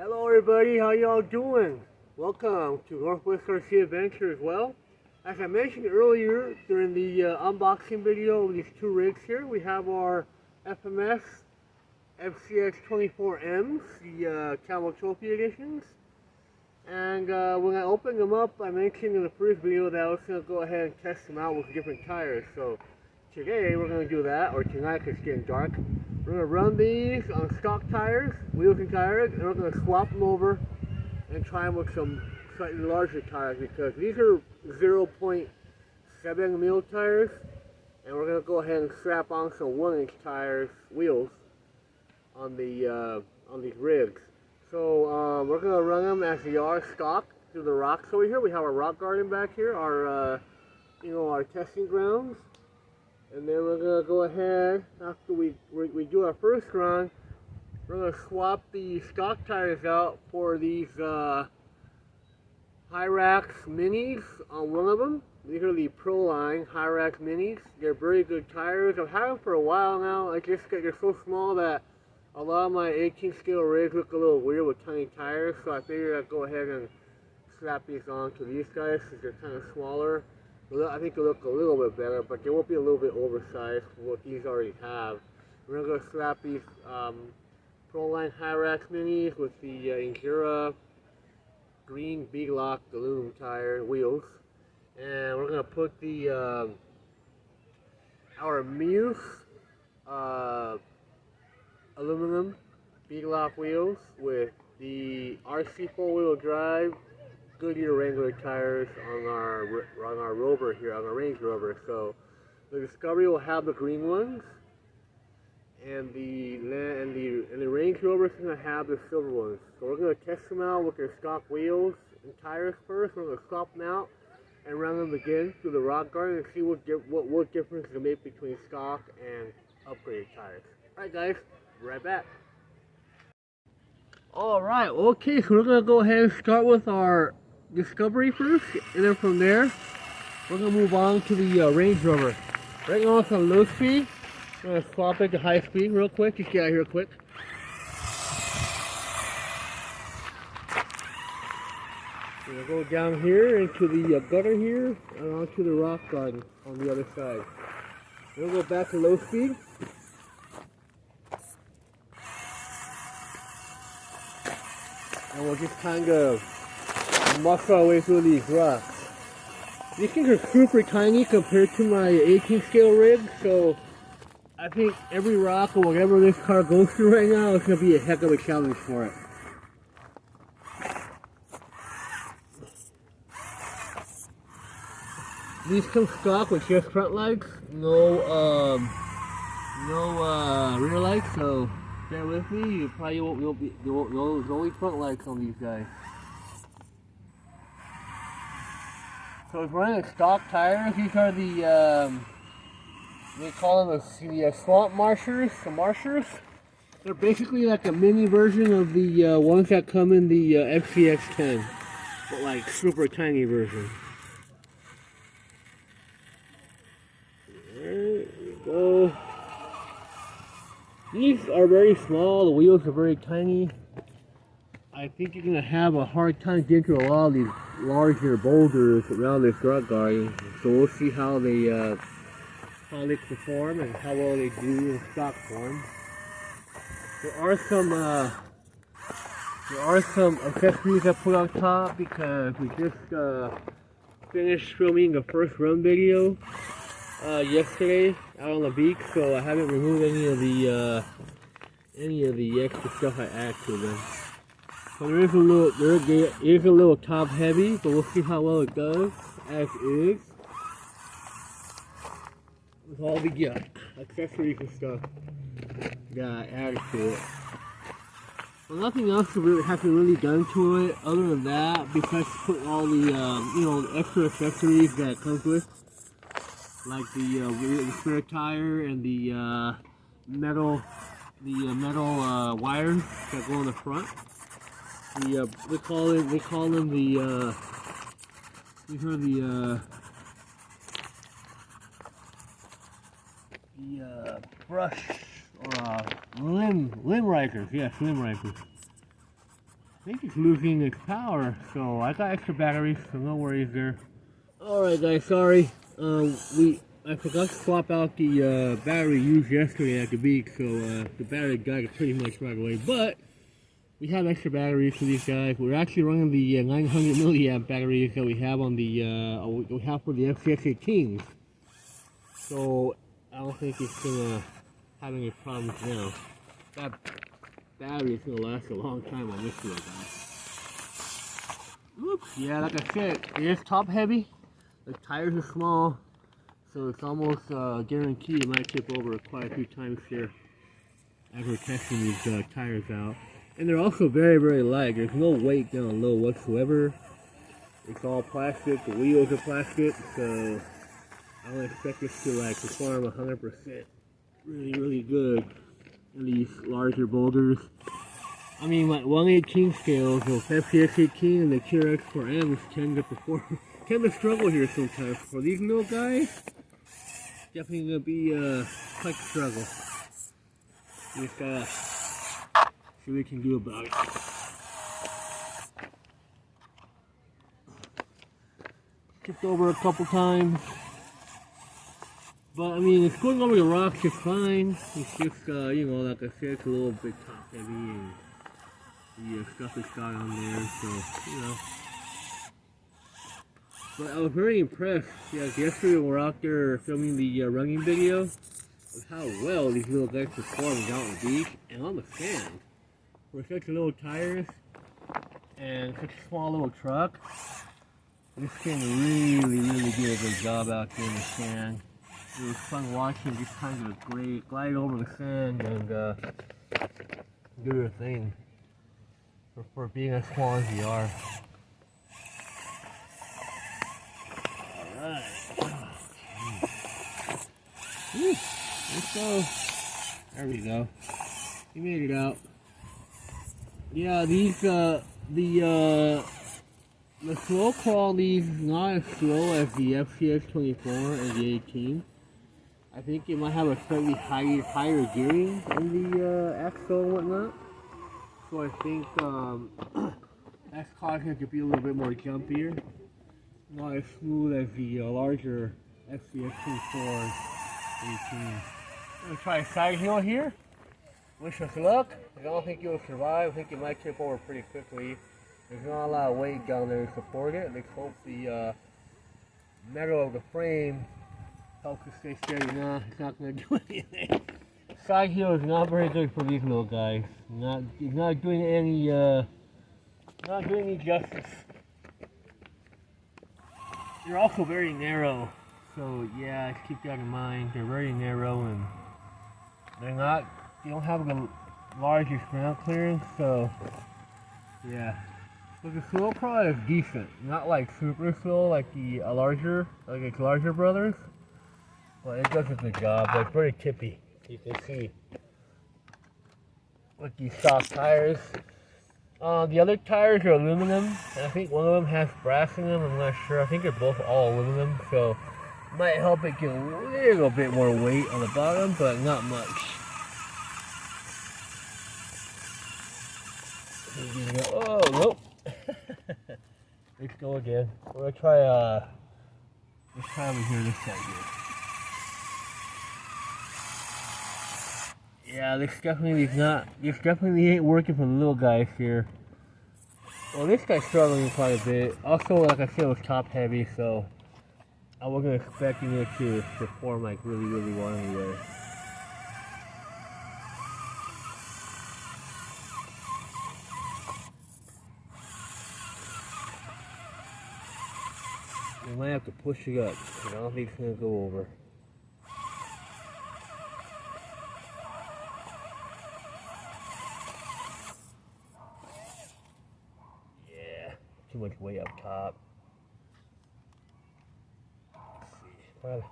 Hello everybody, how y'all doing? Welcome to Northwest RC Adventure as well. As I mentioned earlier during the unboxing video of these two rigs here, we have our Fms Fcx24M, the Camel Trophy editions. And when I opened them up, I mentioned in the first video that I was going to go ahead and test them out with different tires. So today we're going to do that, or tonight because it's getting dark. We're going to run these on stock tires, wheels and tires, and we're going to swap them over and try them with some slightly larger tires because these are 0.7 mil tires, and we're going to go ahead and strap on some 1-inch tires, wheels, on these rigs. So we're going to run them as they are stock through the rocks over here. We have our rock garden back here, our our testing grounds. And then we're going to go ahead, after we do our first run, we're going to swap the stock tires out for these Hyrax Minis on one of them. These are the Pro Line Hyrax Minis. They're very good tires. I've had them for a while now. They're so small that a lot of my 18 scale rigs look a little weird with tiny tires. So I figured I'd go ahead and slap these on to these guys because they're kind of smaller. I think they'll look a little bit better, but they will be a little bit oversized for what these already have. We're going to slap these Pro Line Hyrax Minis with the Endura green BEADLOCKS aluminum tire wheels. And we're going to put the our MEUS aluminum BEADLOCKS wheels with the RC 4-wheel drive Goodyear Wrangler tires on our Rover here, on our Range Rover. So the Discovery will have the green ones, and the Range Rover is going to have the silver ones. So we're going to test them out with their stock wheels and tires first. We're going to swap them out and run them again through the rock garden and see what difference they make between stock and upgraded tires. Alright guys, be right back. Alright, okay, so we're going to go ahead and start with our Discovery first, and then from there we're going to move on to the Range Rover. Right now it's on low speed. I'm going to swap it to high speed real quick. Just get out here quick. We're going to go down here into the gutter here and onto the rock garden on the other side. We'll go back to low speed. And we'll just kind of muscle our way through these rocks. These things are super tiny compared to my 18 scale rig, so I think every rock or whatever this car goes through right now is going to be a heck of a challenge for it. These come stock with just front lights, no rear lights, so bear with me. You probably won't there's only front lights on these guys. So we're running stock tires. These are the, they call them the swamp marshers, the marshers. They're basically like a mini version of the ones that come in the FCX10, but like super tiny version. There we go. These are very small, the wheels are very tiny. I think you're going to have a hard time getting through a lot of these larger boulders around this rock garden. So we'll see how they perform and how well they do in stock form. There are some accessories I put on top because we just finished filming the first run video yesterday out on the beach, so I haven't removed any of the extra stuff I add to them. So there is a little top heavy, but we'll see how well it does as is with all the accessories and stuff that I added to it. Well, nothing else has been really done to it other than that, besides put all the extra accessories that it comes with, like the spare tire and the metal wires that go on the front. They call them the these are the brush or limb rikers. Yes, limb rikers. think it's losing its power, so I got extra batteries, so no worries there. Alright guys, sorry. I forgot to swap out the battery used yesterday at the beach, so the battery died pretty much right away. But we have extra batteries for these guys. We're actually running the 900 milliamp batteries that we have on the we have for the Fcx18s. So I don't think it's gonna have any problems now. That battery is gonna last a long time on this one, guys. Oops. Yeah, like I said, it is top heavy. The tires are small, so it's almost guaranteed it might tip over quite a few times here as we're testing these tires out. And they're also very, very light. There's no weight down low whatsoever. It's all plastic. The wheels are plastic, so I don't expect this to like perform 100% really, really good in these larger boulders. I mean, like 1/18 scales of Fcs18 and the TRX4Ms tend to perform, tend to struggle here sometimes. For these little guys, definitely gonna be quite a struggle. Just see what we can do about it. Tipped over a couple times. But I mean, it's going over the rocks just fine. It's just, you know, like I said, it's a little bit top heavy and the stuff is got on there, so, you know. But I was very impressed. Yeah, yesterday when we were out there filming the running video, with how well these little guys performed out on the beach and on the sand. For such little tires and such a small little truck, this can really, really do a good job out there in the sand. It was fun watching just kind of glide over the sand and do their thing for being as small as they are. Alright. Let's go. There we go. We made it out. Yeah, these the slow quality is not as slow as the Fcx24 and the 18. I think it might have a slightly higher gearing in the axle and whatnot. So I think that's causing it to be a little bit more jumpier. Not as smooth as the larger Fcx24 and 18. I'm gonna try a side hill here. Wish us luck. I don't think you'll survive. I think you might tip over pretty quickly. There's not a lot of weight down there to support it. Let's hope the metal of the frame helps it stay steady. Nah, it's not going to do anything. Side heel is not very good for these little guys. It's not doing any justice. They're also very narrow. So yeah, keep that in mind. They're very narrow and they don't have the largest ground clearance, so yeah. But the slow pro is decent, not like super slow like the larger brothers, but it does a good job. But it's very tippy, you can see. With these soft tires. The other tires are aluminum, and I think one of them has brass in them. I'm not sure. I think they're both all aluminum, so it might help it get a little bit more weight on the bottom, but not much. Oh, nope. Let's go again. We're gonna try, this time we hear this side here. Yeah, this definitely ain't working for the little guys here. Well, this guy's struggling quite a bit. Also, like I said, it was top heavy, so I wasn't expecting it to perform like really, really well anyway. We might have to push it up, because I don't think it's going to go over. Yeah, too much weight up top. Let's see. Probably.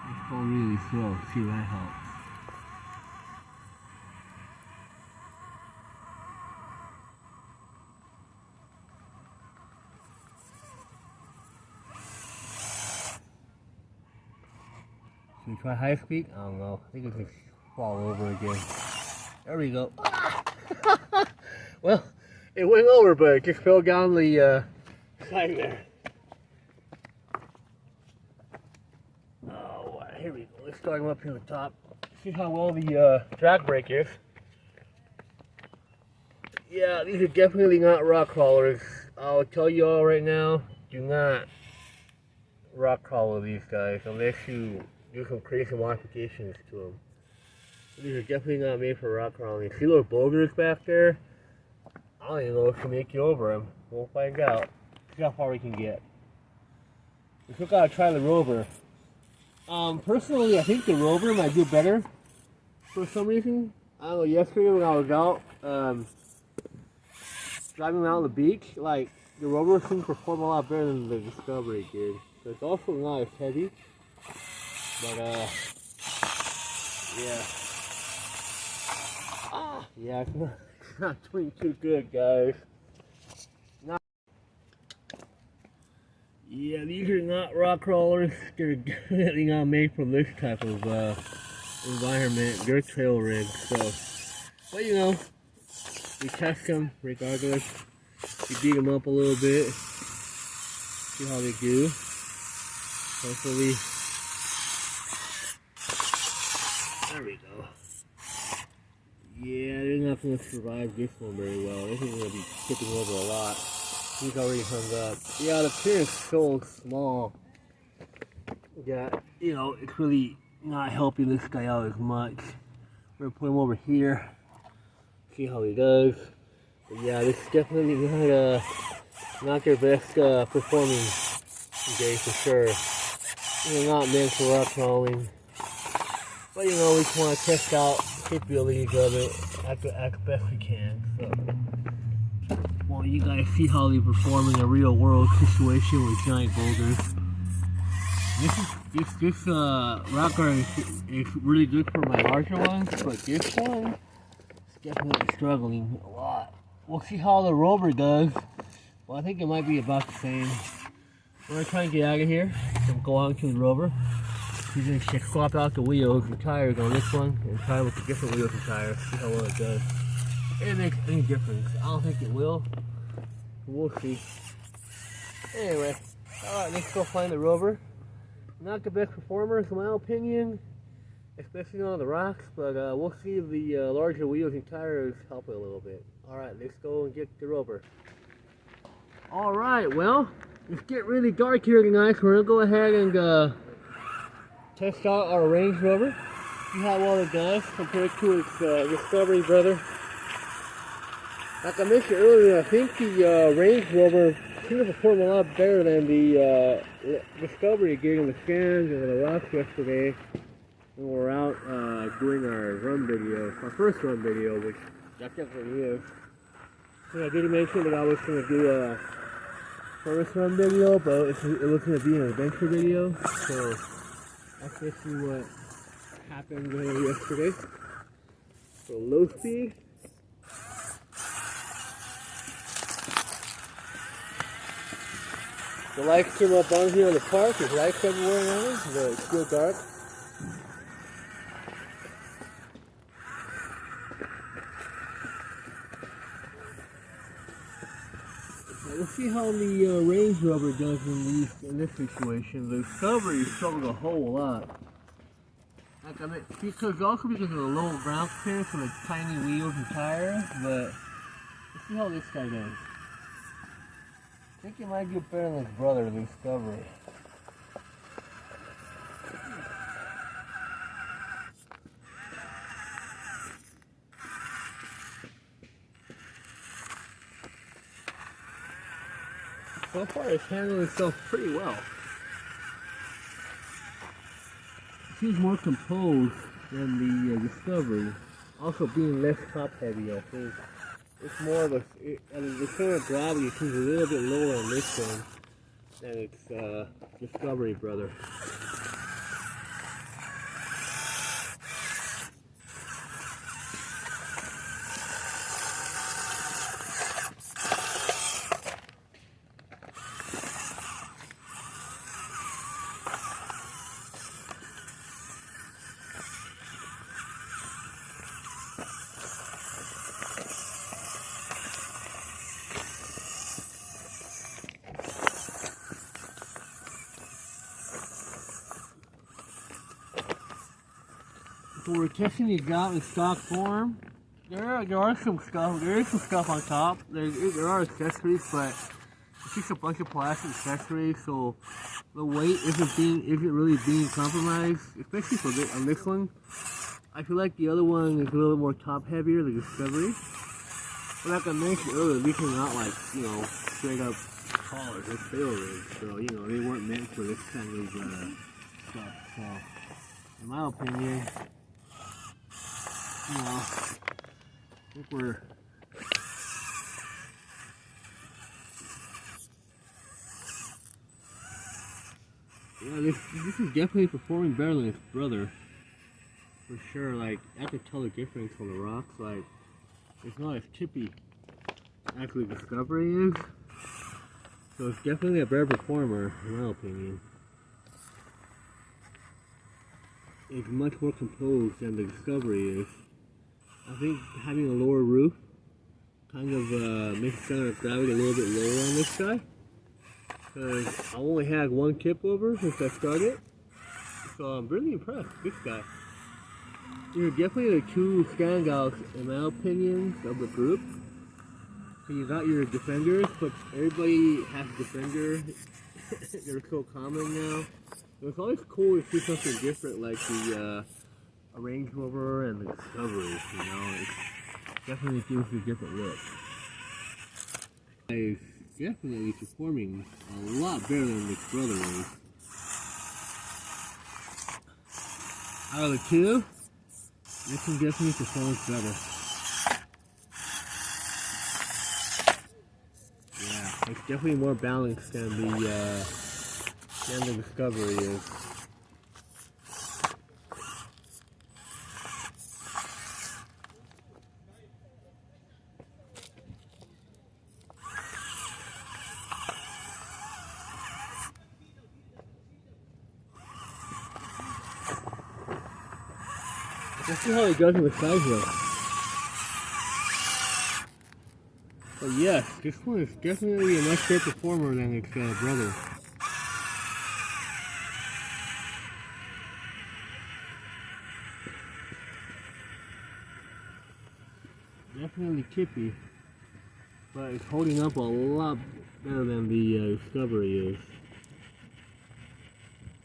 Let's go really slow, see if that helps. Should we try high speed? I don't know. I think it's just fall over again. There we go. Well, it went over, but it just fell down the side there. Oh, here we go. Let's start him up here at the top. See how well the drag brake is. Yeah, these are definitely not rock crawlers. I'll tell you all right now, do not rock crawler these guys unless you do some crazy modifications to them. These are definitely not made for rock crawling. See those boulders back there? I don't even know if we can make it over them. We'll find out. See how far we can get. We still gotta try the Rover. Personally, I think the Rover might do better for some reason. I don't know, yesterday when I was out driving around the beach, like, the Rover seemed to perform a lot better than the Discovery did. So it's also not as heavy. But, yeah. Yeah, it's not doing too good, guys. Yeah, these are not rock crawlers. They're definitely not made for this type of environment. They're Trailrig, so. But you know, we test them regardless. We beat them up a little bit. See how they do. Hopefully. There we go. Yeah, they're not going to survive this one very well. This is going to be tipping over a lot. He's already hung up. Yeah, the pier is so small. Yeah, you know, it's really not helping this guy out as much. We're going to put him over here. See how he does. But yeah, this is definitely not their best performing day for sure. They're not meant for rock crawling. But you know, we just want to test out capabilities of it at best we can. So, well, you guys see how they perform in a real world situation with giant boulders. This rock garden is really good for my larger ones, but this one is definitely struggling a lot. We'll see how the Rover does. Well, I think it might be about the same. We're gonna try and get out of here and go on to the Rover. He's gonna swap out the wheels and tires on this one and try with the different wheels and tires. See how well it does. If it makes any difference. I don't think it will. We'll see. Anyway, alright, let's go find the Rover. Not the best performers in my opinion, especially on the rocks, but we'll see if the larger wheels and tires help it a little bit. Alright, let's go and get the Rover. Alright, well, it's getting really dark here tonight, so we're going to go ahead and test out our Range Rover. See how well it does compared to its Discovery brother. Like I mentioned earlier, I think the Range Rover seemed to perform a lot better than the Discovery did in the stands and the rocks yesterday when we were out doing our run video, our first run video, which that definitely is. So I did mention that I was going to do a first run video, but it was going to be an adventure video, so that's basically what happened yesterday. So low speed. The lights came up on here in the park. There's lights everywhere now, but it's still dark. We'll see how the Range Rover does in this situation. The Discovery struggled a whole lot. Like I mean, because of the low ground clearance and the tiny wheels and tires, but let's see how this guy does. I think he might do better than his brother, the Discovery. So far, it's handling itself pretty well. It seems more composed than the Discovery. Also being less top heavy, I think. It's more of the center of gravity seems a little bit lower on this one than its Discovery brother. So we're testing these out in stock form. There is some stuff on top. There are accessories, but it's just a bunch of plastic accessories, so the weight isn't really being compromised, especially on this one. I feel like the other one is a little more top heavier, the Discovery. But like I mentioned earlier, these are not like, you know, straight up collars, they're Trailrig, so you know, they weren't meant for this kind of stuff. So in my opinion, you know, I think we're this is definitely performing better than its brother, for sure. Like, I can tell the difference on the rocks. Like, it's not as chippy as the Discovery is, so it's definitely a better performer, in my opinion. It's much more composed than the Discovery is. I think having a lower roof kind of makes the center of gravity a little bit lower on this guy, because I only had one tip over since I started, so I'm really impressed with this guy. You're definitely the two standouts, in my opinion, of the group. So you got your Defenders, but everybody has a Defender. They're so common now. So it's always cool to see something different, like the a Range Rover and the Discovery. You know, it definitely gives you a different look. It's definitely performing a lot better than its brother is. Out of the two, this one definitely performs better. Yeah, it's definitely more balanced than the Discovery is. Let's see how it goes with side hill. But yes, this one is definitely a much better performer than its brother. Definitely chippy, but it's holding up a lot better than the Discovery is.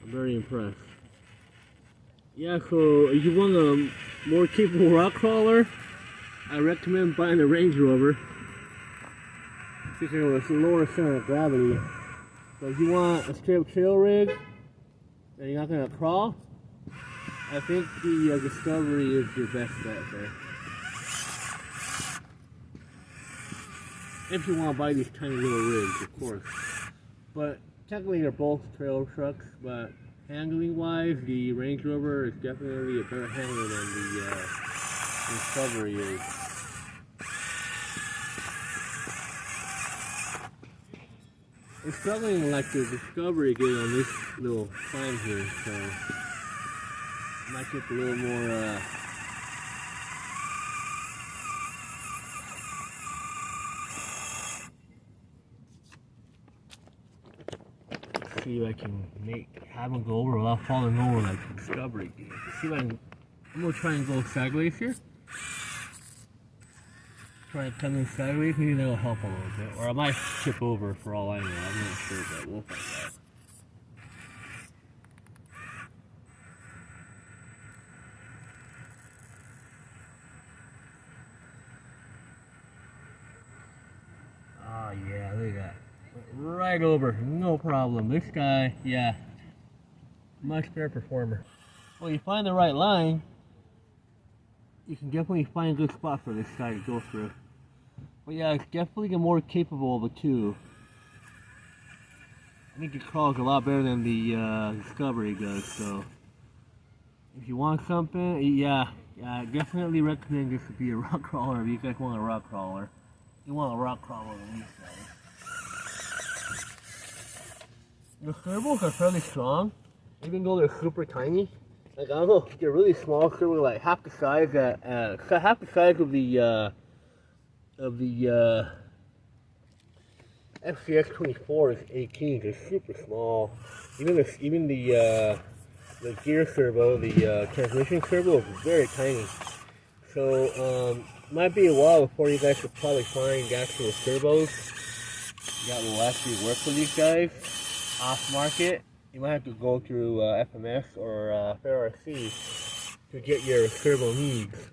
I'm very impressed. Yeah, so if you want a more capable rock crawler, I recommend buying the Range Rover. Because it's a lower center of gravity. So if you want a straight up Trailrig and you're not going to crawl, I think the Discovery is your best bet there. If you want to buy these tiny little rigs, of course. But technically they're both trail trucks, but handling wise, the Range Rover is definitely a better handler than the Discovery is. It's struggling like the Discovery did on this little climb here, so it might take a little more see if I can have them go over without falling over like the Discovery did. See if I'm gonna try and go sideways here. Try and come in sideways, maybe that'll help a little bit. Or I might tip over for all I know, I'm not sure, but we'll find out. Oh yeah, look at that. Right over, no problem. This guy, yeah, much better performer. Well, you find the right line, you can definitely find a good spot for this guy to go through. But yeah, it's definitely the more capable of the two. I think it crawls a lot better than the Discovery does, so if you want something, yeah, I definitely recommend this to be a rock crawler if you guys want a rock crawler. You want a rock crawler on these guys. The servos are fairly strong, even though they're super tiny. Like, I don't know, they're really small, so they're like half the size of the Fcx24 is 18. They're super small. Even the the gear servo, the transmission servo is very tiny. So might be a while before you guys could probably find actual servos that will actually work for these guys off market. You might have to go through FMS or FRC to get your servo needs.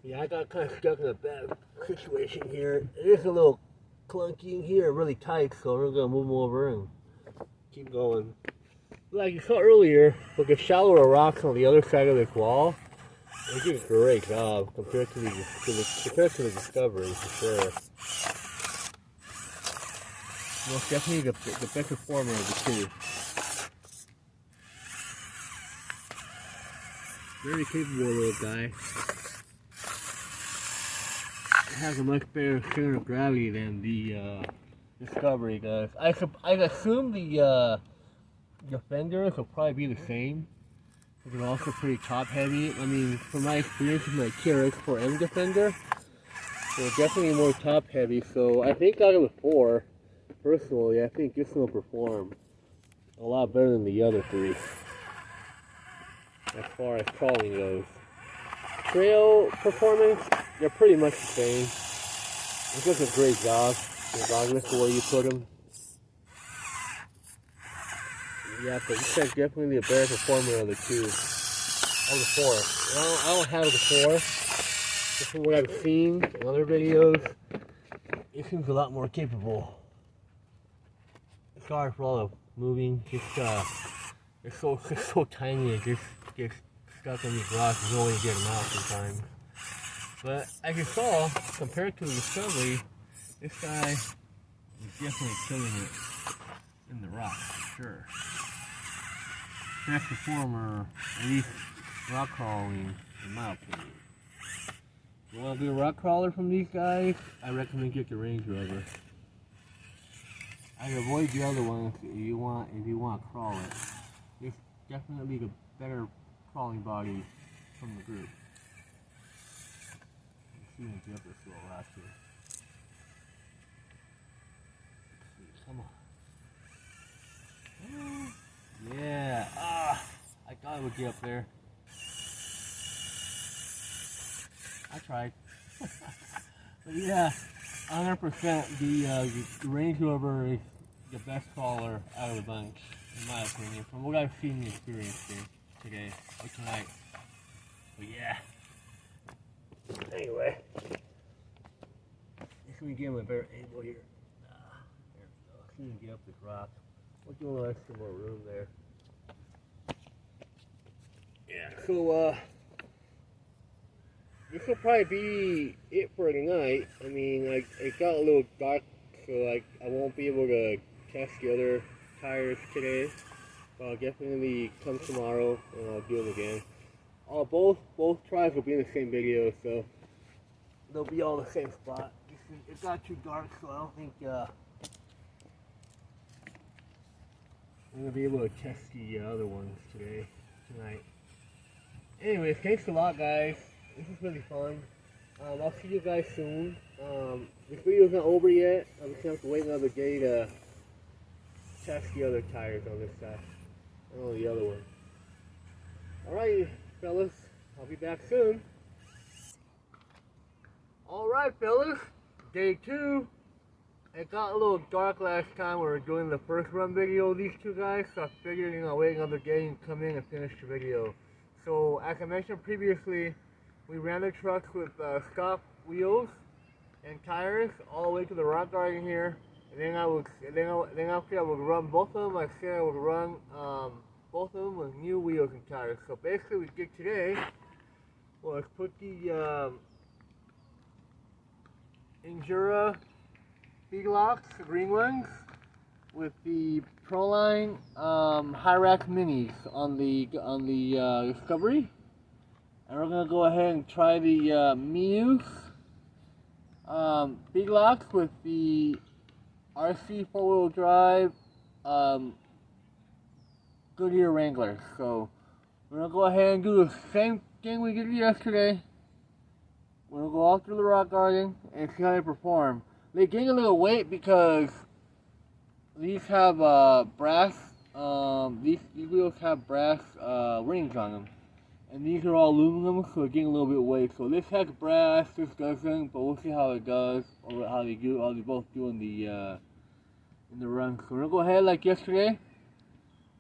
Yeah, I got kind of stuck in a bad situation here. It is a little clunky in here, really tight, so we're gonna move them over and keep going. Like you saw earlier, with the shallower rocks on the other side of this wall, they did a great job compared to the Discovery for sure. Most definitely the best performer of the two. Very capable little guy. It has a much better center of gravity than the Discovery does. I assume the Defenders will probably be the same. They're also pretty top heavy. I mean, from my experience with my TRX4M Defender, they're definitely more top heavy. So I think out of the four, personally, I think this one will perform a lot better than the other three as far as crawling goes. Trail performance, they're pretty much the same. It does a great job, regardless of where you put them. Yeah, but this guy's definitely the better performer of the two. Of the four. I don't have the four. Just from what I've seen in other videos, it seems a lot more capable. Sorry for all the moving. It's so tiny. It just gets stuck on these rocks. You don't really get them out sometimes. But as you saw, compared to the Discovery, this guy is definitely killing it in the rock, for sure. Best performer, at least rock crawling, in my opinion. If you want to be a rock crawler from these guys, I recommend get the Range Rover. I avoid the other ones if you want to crawl it. It's definitely the better crawling body from the group. Let's see if the other little last here. Come on. Yeah, I thought it would get up there. I tried. But yeah, 100% the Range Rover is the best crawler out of the bunch, in my opinion, from what I've seen and experienced today or tonight. But yeah. Anyway, let's see if we get him a better angle here. There we go. See if we can get up this rock. We'll do a little extra more room there. Yeah, so this will probably be it for tonight. I mean, it got a little dark, so I won't be able to test the other tires today. But I'll definitely come tomorrow and I'll do them again. Both tries will be in the same video, so they'll be all in the same spot. It got too dark, so I don't think I'm going to be able to test the other ones tonight. Anyways, thanks a lot, guys. This is really fun. I'll see you guys soon. This video's not over yet. I'm just going to have to wait another day to test the other tires on this side. Oh, the other one. Alright, fellas. I'll be back soon. Alright, fellas. Day 2. It got a little dark last time when we were doing the first run video of these two guys, so I figured, I'll wait another day and come in and finish the video. So, as I mentioned previously, we ran the trucks with stock wheels and tires all the way to the rock garden here, and then after I would run both of them. I said I would run both of them with new wheels and tires. So basically, what we did today was put the Endura BEADLOCKS, the green ones, with the Proline High-Rack Minis on the Discovery, and we're gonna go ahead and try the MEUS BEADLOCKS with the RC 4-wheel drive Goodyear Wrangler. So we're gonna go ahead and do the same thing we did yesterday. We're gonna go out through the rock garden and see how they perform. They gain a little weight because these have brass these wheels have brass rings on them. And these are all aluminum, so it's getting a little bit weight. So this has brass, this doesn't, but we'll see how it does, or how they both do in the run. So we're gonna go ahead like yesterday.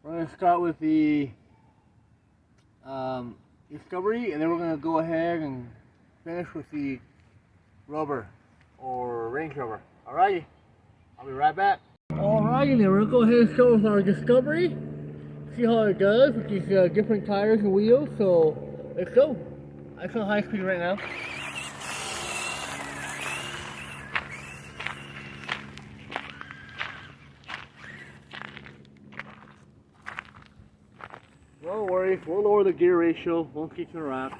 We're gonna start with the Discovery, and then we're gonna go ahead and finish with the Rover or Range Rover. Alrighty, I'll be right back. Alrighty, then we're gonna go ahead and start with our Discovery. See how it does with these different tires and wheels. So let's go. I'm on high speed right now. No worries, we'll lower the gear ratio, won't kick the rock.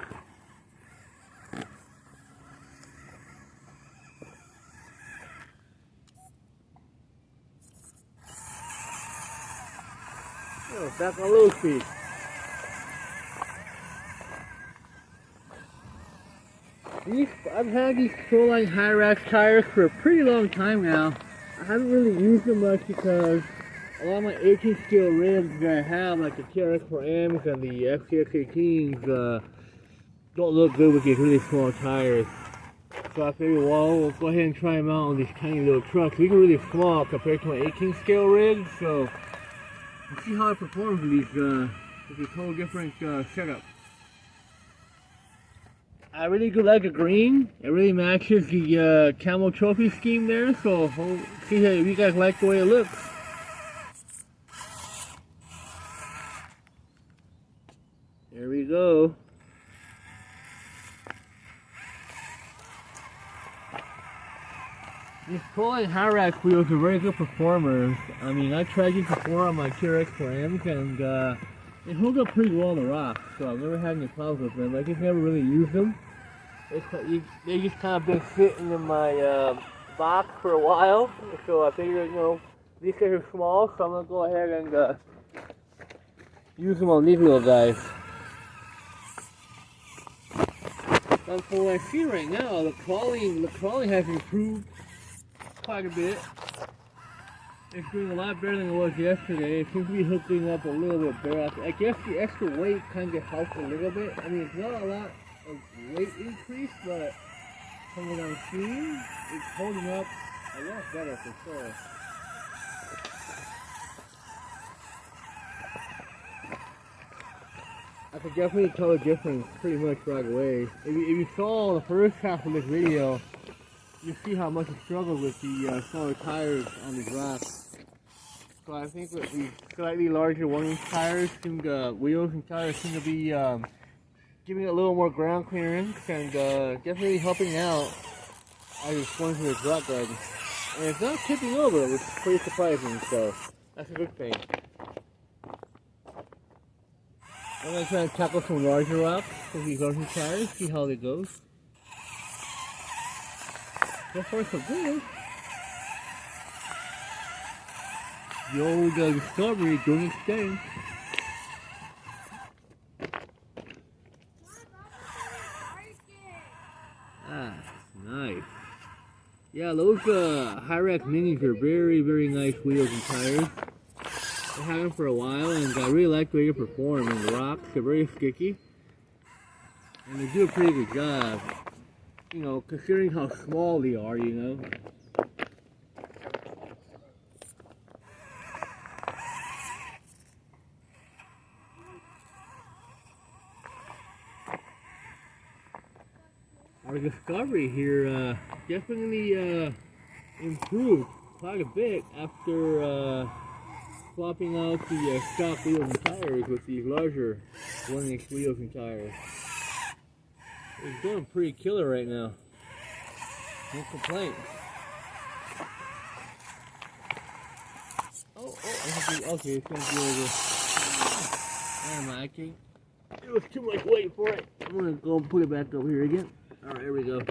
Oh, back on low speed. I've had these Proline High-Rack tires for a pretty long time now. I haven't really used them much because a lot of my 18 scale rigs that I have, like the TRX4Ms and the Fcx18s, don't look good with these really small tires. So I figured, well, we'll go ahead and try them out on these tiny little trucks. These are really small compared to my 18 scale rigs, so we'll see how it performs with these whole different setup. I really do like the green. It really matches the camel trophy scheme there, so we'll see if you guys like the way it looks. There we go. These Proline High-Rack wheels are very good performers. I mean, I tried these before on my TRX4Ms and they hold up pretty well on the rocks, so I've never had any problems with them. I just never really used them. They just kind of been sitting in my box for a while, so I figured, you know, these guys are small, so I'm going to go ahead and use them on these little guys. And from what I see right now, the crawling has improved quite a bit. It's doing a lot better than it was yesterday. It seems to be hooking up a little bit better. I guess the extra weight kind of helps a little bit. I mean, it's not a lot of weight increase, but from what I'm seeing, it's holding up a lot better for sure. I could definitely tell the difference pretty much right away. If you saw the first half of this video, you see how much I struggle with the smaller tires on these rocks. So I think that the slightly larger 1-inch tires, wheels and tires seem to be giving it a little more ground clearance and definitely helping out as it's going through the rock garden. And it's not tipping over, which is pretty surprising, so that's a good thing. I'm going to try and tackle some larger rocks with these larger tires, see how it goes. So far so good. The old Discovery doing its thing. Ah, nice. Yeah, those High-Rack Minis are very, very nice wheels and tires. I've had them for a while, and I really like the way they perform. And the rocks are very sticky, and they do a pretty good job. You know, considering how small they are, you know. Our Discovery here definitely improved quite a bit after swapping out the stock wheels and tires with these larger 1-inch wheels and tires. It's going pretty killer right now. No complaints. Okay, it's gonna be over. I think it was too much weight for it. I'm gonna go and put it back over here again. Alright, here we go.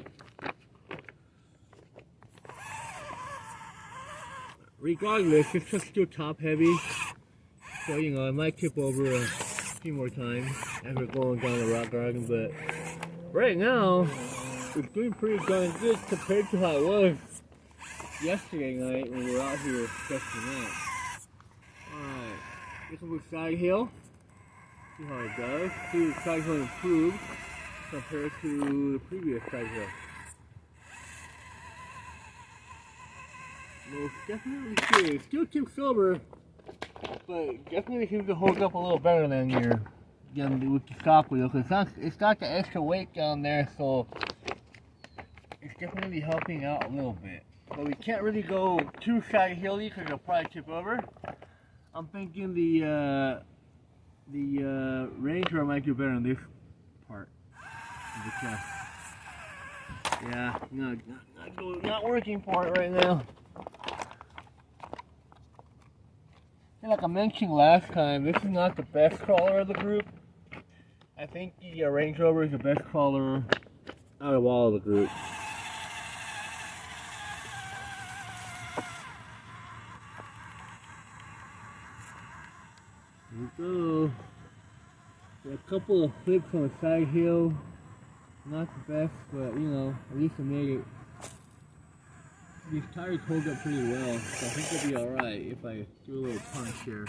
Regardless, it's just still top heavy. So, you know, I might tip over a few more times as we're going down the rock garden, but right now, it's doing pretty darn good compared to how it was yesterday night when we were out here testing it. Alright. This is a side hill. See how it does. See the side hill improved compared to the previous side hill. Most definitely good. Still tips over, but definitely seems to hold up a little better than with the stock wheel, because it's got the extra weight down there, so it's definitely helping out a little bit. But we can't really go too side hilly because it'll probably tip over. I'm thinking the Range Rover might do better on this part of the chest. Yeah, not working for it right now. And like I mentioned last time, this is not the best crawler of the group. I think the Range Rover is the best crawler out of all of the group. Here we go. Got a couple of flips on the side hill. Not the best, but you know, at least I made it. These tires hold up pretty well, so I think it'll be alright if I do a little punch here.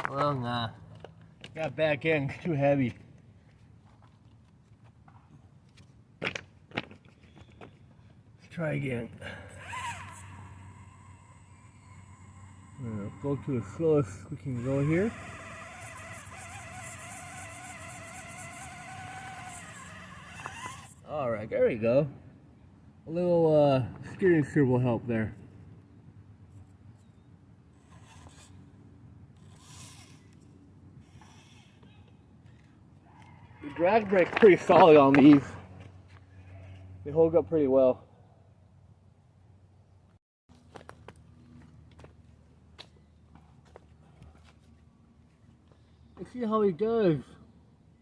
Well, nah. Got back end, it's too heavy. Let's try again. Go to the slowest we can go here. Alright, there we go. A little steering servo help there. The drag brake's pretty solid on these. They hold up pretty well. Let's see how he does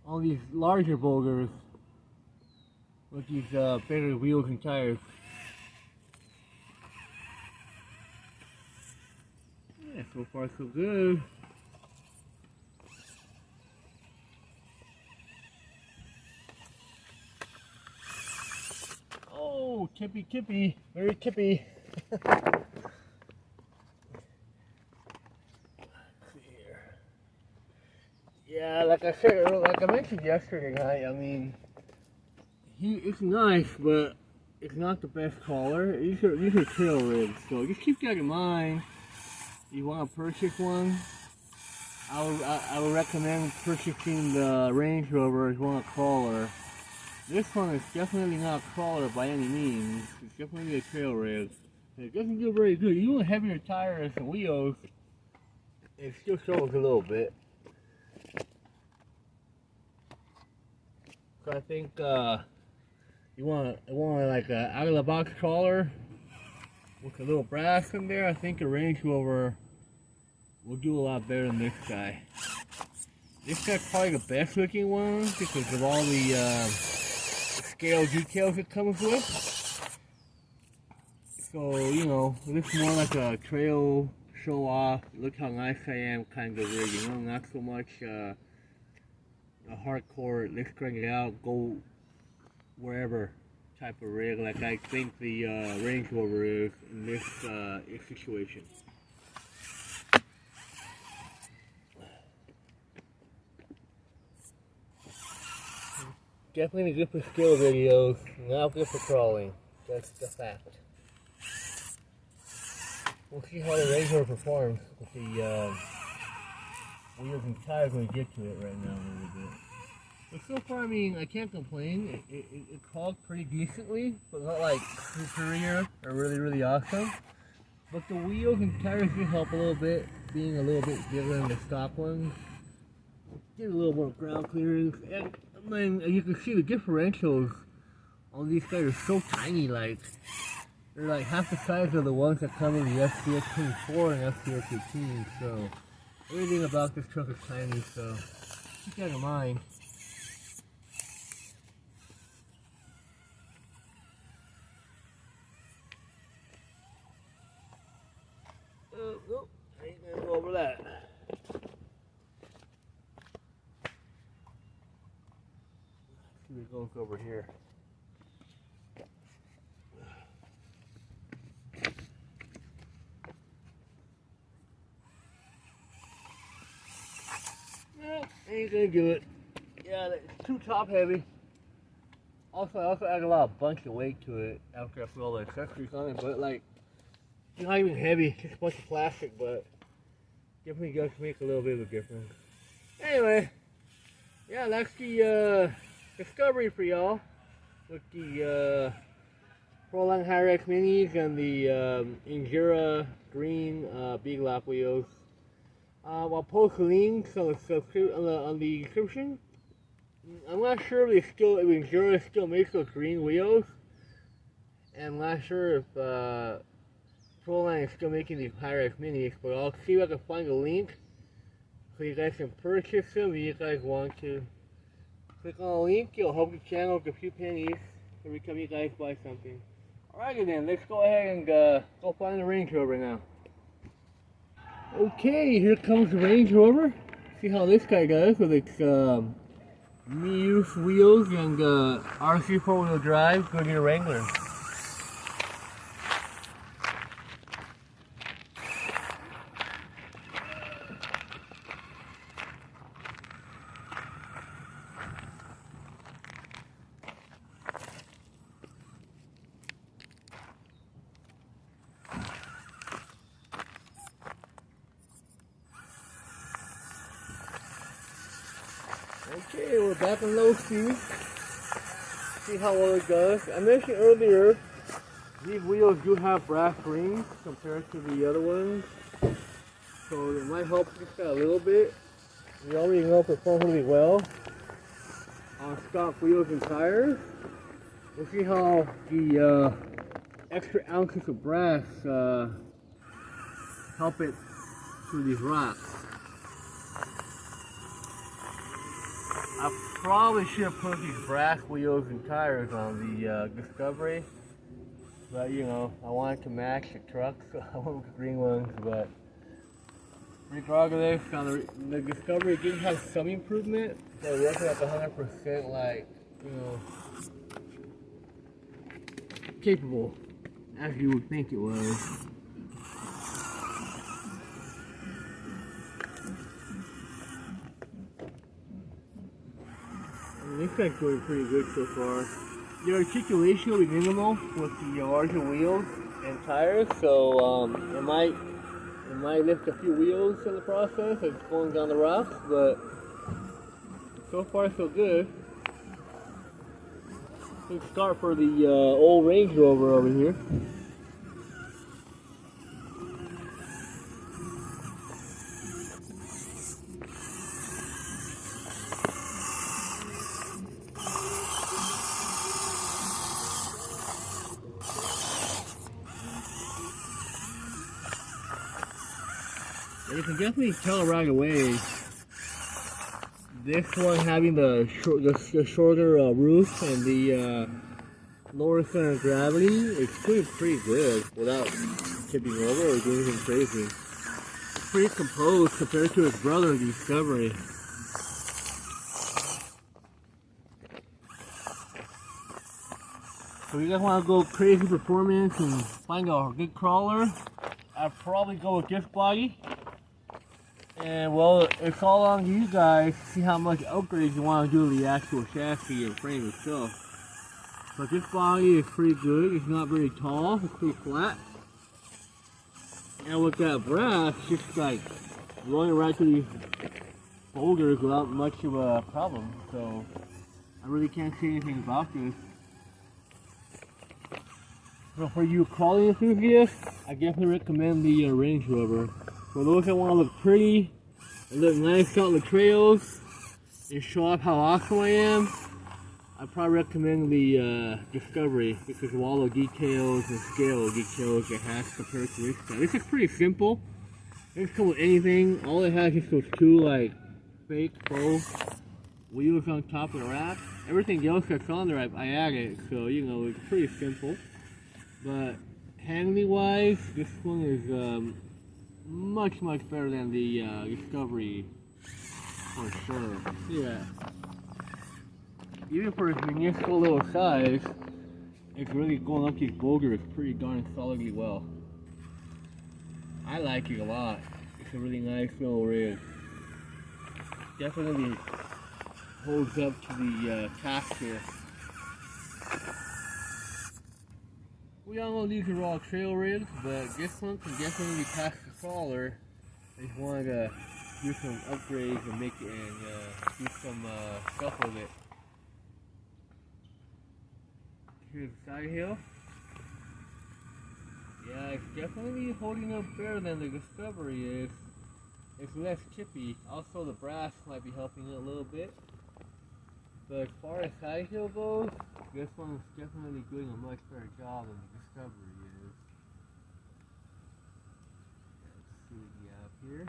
on these larger boulders with these bigger wheels and tires. Yeah, so far so good. Oh, tippy, very tippy. Yeah, like I mentioned yesterday night, I mean, it's nice, but it's not the best crawler. These are Trailrig, so just keep that in mind. You want to purchase one, I would recommend purchasing the Range Rover if you want a crawler. This one is definitely not a crawler by any means. It's definitely a Trailrig. It doesn't do very good. Even with heavier tires and wheels, it still struggles a little bit. So I think you want like an out of the box crawler with a little brass in there. I think a Range Rover will do a lot better than this guy. This guy's probably the best looking one because of all the scale details it comes with. So you know, it looks more like a trail show off. Look how nice I am kind of rig. You know, not so much a hardcore, let's crank it out, go wherever type of rig like I think the Range Rover is in this situation. Definitely good for skill videos, not good for crawling. That's the fact. We'll see how the Range Rover performs with the wheels and tires when we get to it right now a little bit. But so far, I mean, I can't complain. It crawled pretty decently, but not like superior or really awesome. But the wheels and tires do help a little bit, being a little bit bigger than the stock ones. Get a little more ground clearance, and I mean, as you can see, the differentials on these guys are so tiny. Like they're like half the size of the ones that come in the Fcx24 and Fcx18. So everything about this truck is tiny. So keep that in mind. Nope, I ain't gonna go over that. Let's see what goes over here. ain't gonna do it. Yeah, it's too top heavy. Also, I also add a lot of bunch of weight to it after I put all the accessories on it, but like, it's not even heavy, it's just a bunch of plastic, but definitely does make a little bit of a difference. Anyway, yeah, that's the Discovery for y'all with the Proline Hyrex Minis and the Injera green beadlock wheels. I'll post links on the description. I'm not sure if Injera still makes those green wheels, and I'm not sure if Proline is still making these Hyrex Minis, but I'll see if I can find a link so you guys can purchase them if you guys want to. Click on the link, it'll help the channel with a few pennies every time you guys buy something. Alrighty then, let's go ahead and go find the Range Rover now. Okay, here comes the Range Rover. See how this guy does with its MEUS wheels and RC 4-wheel drive, Goodyear Wrangler. Okay, we're back on low speed. See how well it does. I mentioned earlier, these wheels do have brass rings compared to the other ones, so it might help just a little bit. We already know it performs really well on stock wheels and tires. We'll see how the extra ounces of brass help it through these rocks. I probably should have put these brass wheels and tires on the Discovery, but you know, I wanted to match the truck, so I went with the green ones. But regardless, on the Discovery did have some improvement, but it wasn't at 100% like, you know, capable as you would think it was. This guy's going pretty good so far. The articulation will be minimal with the larger wheels and tires, so it might lift a few wheels in the process of going down the rocks, but so far so good. Good start for the old Range Rover over here. You can definitely tell right away, this one having the shorter roof and the lower center of gravity, it's pretty good without tipping over or doing anything crazy. It's pretty composed compared to its brother, the Discovery. So you guys want to go crazy performance and find a good crawler, I'd probably go with this body. And well, it's all on you guys to see how much upgrades you want to do to the actual chassis and frame itself. But this body is pretty good. It's not very tall. It's pretty flat. And with that brass, just like rolling right through these boulders without much of a problem. So I really can't say anything about this. So for you crawling enthusiasts, I definitely recommend the Range Rover. For those that want to look pretty, and look nice out on the trails, and show off how awesome I am, I probably recommend the Discovery because of all the details and scale details it has compared to this guy. This is pretty simple. It doesn't come with anything. All it has is those two like fake faux wheels on top of the rack. Everything else that's on there I added, so you know it's pretty simple. But handling wise, this one is much better than the Discovery for sure. Yeah. Even for its minuscule little size, it's really going up these boulders pretty darn solidly well. I like it a lot. It's a really nice little rig. definitely holds up to the cast here. We all know these are all trail rigs, but this one can definitely pass the crawler. I just wanted to do some upgrades and make it and do some stuff with it. Here's the side hill. Yeah, it's definitely holding up better than the Discovery is. It's less chippy. Also, the brass might be helping it a little bit. But as far as side hill goes, this one is definitely doing a much better job than the Discovery is. Let's see what we have here.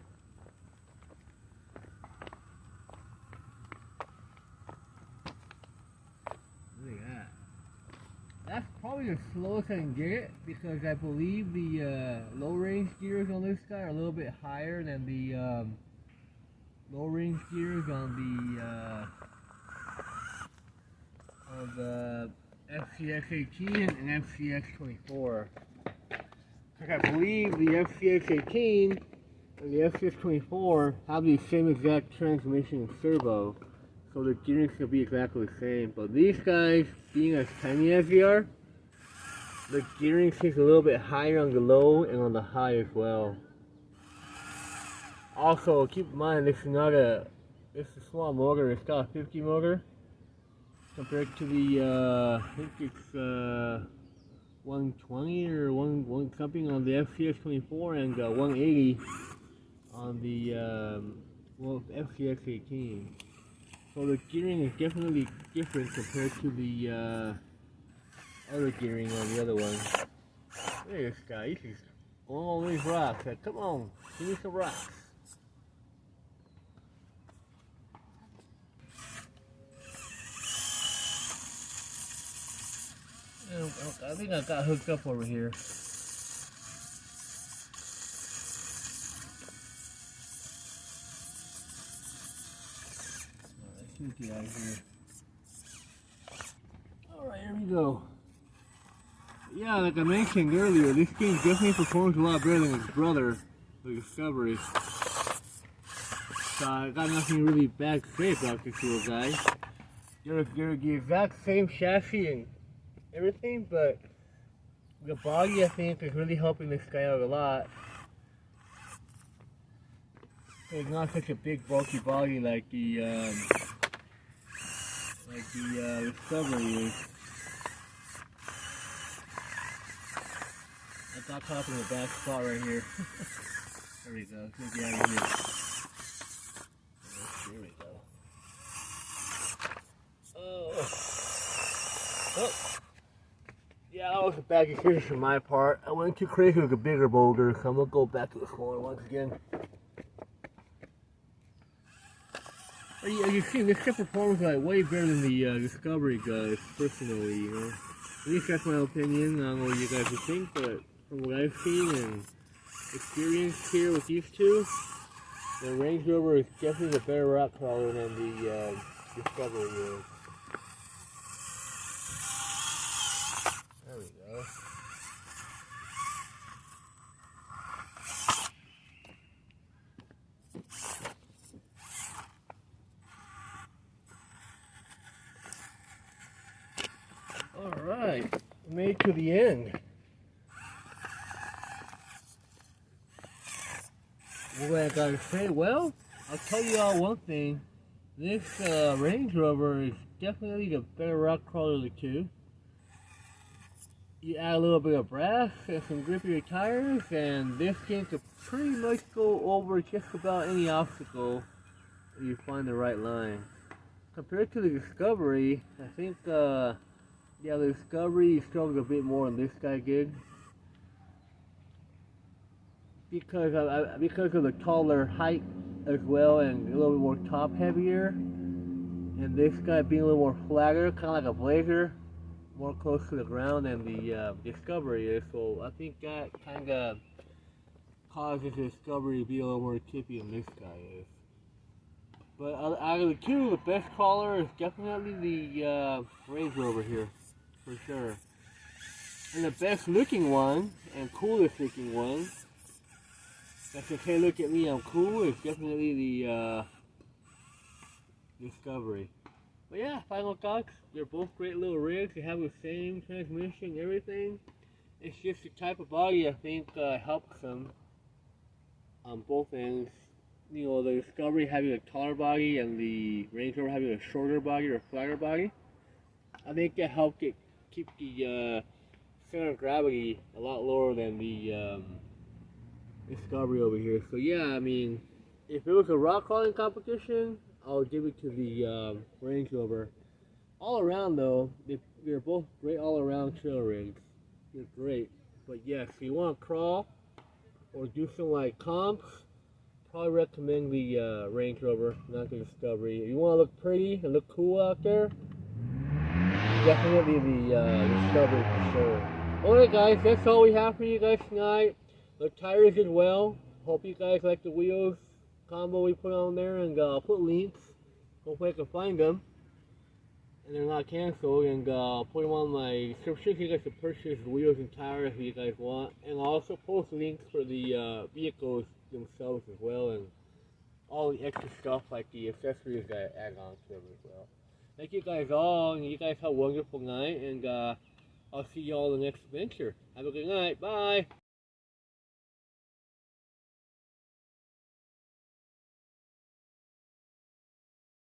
Look at that. That's probably the slowest I can get it because I believe the low range gears on this guy are a little bit higher than the low range gears on the Fcx18 and Fcx24. I believe the Fcx18 and the Fcx24 have the same exact transmission and servo, so the gearing should be exactly the same. But these guys, being as tiny as they are, the gearing seems a little bit higher on the low and on the high as well. Also, keep in mind this is not it's a small motor. It's got a 50 motor compared to the I think it's 120 or one something on the Fcx24 and 180 on the Fcx18. So the gearing is definitely different compared to the other gearing on the other one. Look at this guy, he's just going on these rocks. Like, come on, give me some rocks. I think I got hooked up over here. Alright, let's see what we got here. Alright, here we go. Yeah, like I mentioned earlier, this game definitely performs a lot better than its brother, the Discovery. So I got nothing really bad to say about this little guy. They're the exact same chassis and everything, but the body I think is really helping this guy out a lot. It's not such a big bulky body like the Discovery is. I got caught in the back spot right here. There we go. Let's get out of here. There we go. Oh. Yeah, that was a bad decision from my part. I went too crazy with a bigger boulder, so I'm gonna go back to the smaller once again. As you see, this stuff performs like way better than the Discovery does, personally, you know. At least that's my opinion. I don't know what you guys would think, but from what I've seen and experienced here with these two, the Range Rover is definitely a better rock crawler than the Discovery is. There we go. Alright, made it to the end. What I gotta say, well, I'll tell you all one thing. This Range Rover is definitely the better rock crawler of the two. You add a little bit of brass and some grippier tires, and this thing could pretty much go over just about any obstacle if you find the right line. Compared to the Discovery, I think, yeah, the Discovery struggled a bit more than this guy did. Because of the taller height as well, and a little bit more top heavier. And this guy being a little more flatter, kind of like a Blazer. More close to the ground than the Discovery is, so I think that kind of causes the Discovery to be a little more tippy than this guy is. But out of the two, the best crawler is definitely the Range Rover here, for sure. And the best looking one, and coolest looking one, that says, hey look at me, I'm cool, is definitely the Discovery. But yeah, final thoughts. They're both great little rigs. They have the same transmission and everything. It's just the type of body I think helps them on both ends. You know, the Discovery having a taller body and the Range Rover having a shorter body or flatter body. I think that helped keep the center of gravity a lot lower than the Discovery over here. So yeah, I mean, if it was a rock crawling competition, I would give it to the Range Rover. All around though, they're both great all around trail rigs. They're great. But yes, if you want to crawl or do some like comps, probably recommend the Range Rover, not the Discovery. If you want to look pretty and look cool out there, definitely the Discovery for sure. Alright guys, that's all we have for you guys tonight. The tires as well. Hope you guys like the wheels combo we put on there, and I'll put links. Hopefully I can find them and they're not canceled, and I'll put them on my description so you guys can purchase the wheels and tires if you guys want, and I'll also post links for the vehicles themselves as well, and all the extra stuff like the accessories that I add on to them as well. Thank you guys all, and you guys have a wonderful night, and I'll see you all in the next adventure. Have a good night. Bye.